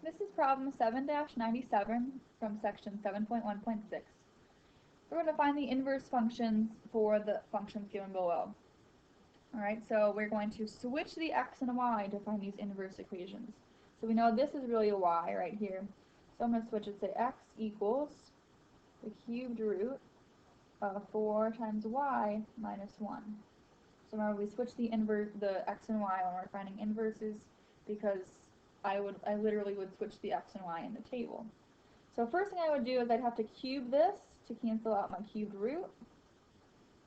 This is problem 7-97 from section 7.1.6. We're going to find the inverse functions for the functions given below. Alright, so we're going to switch the x and y to find these inverse equations. So we know this is really a y right here. So I'm going to switch it, say x equals the cubed root of 4 times y minus 1. So remember, we switch the x and y when we're finding inverses because I literally would switch the x and y in the table. So first thing I would do is I'd have to cube this to cancel out my cubed root.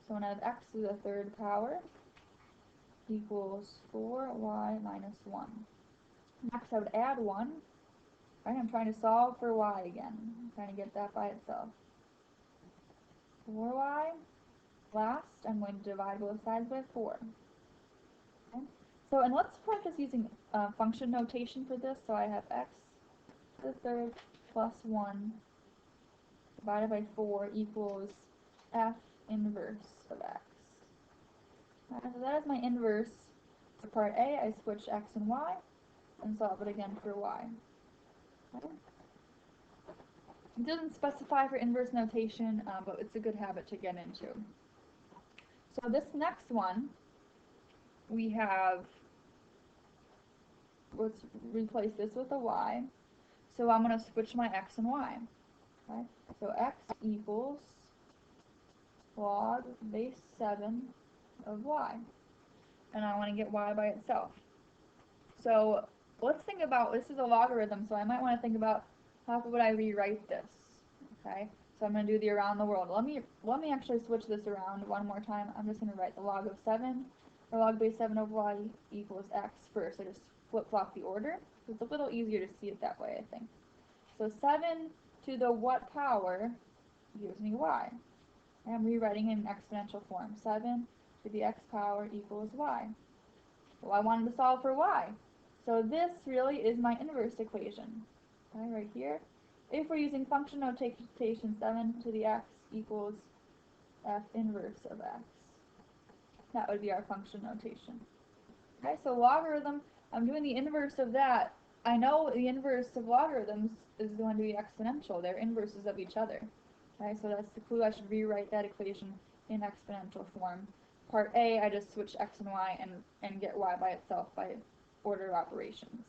So when I have x to the third power equals 4y minus 1. Next I would add 1. Right, I'm trying to solve for y again. I'm trying to get that by itself. 4y. Last, I'm going to divide both sides by 4. Okay. So, and let's practice using function notation for this. So I have x to the third plus 1 divided by 4 equals f inverse of x. Right, so that is my inverse. For part A, I switch x and y and solve it again for y. Okay. It doesn't specify for inverse notation, but it's a good habit to get into. So this next one, we have, let's replace this with a y. So I'm going to switch my x and y. Okay? So x equals log base 7 of y. And I want to get y by itself. So let's think about, this is a logarithm, so I might want to think about how would I rewrite this. Okay? So I'm going to do the around the world. Let me actually switch this around one more time. I'm just going to write the log of 7, or log base 7 of y equals x first. I just flip-flop the order. It's a little easier to see it that way, I think. So 7 to the what power gives me y. And I'm rewriting it in exponential form. 7 to the x power equals y. Well, I wanted to solve for y. So this really is my inverse equation. Okay, right here. If we're using function notation, 7 to the x equals f inverse of x. That would be our function notation. Okay, so logarithm, I'm doing the inverse of that. I know the inverse of logarithms is going to be exponential. They're inverses of each other. Okay, so that's the clue. I should rewrite that equation in exponential form. Part A, I just switch x and y and get y by itself by order of operations.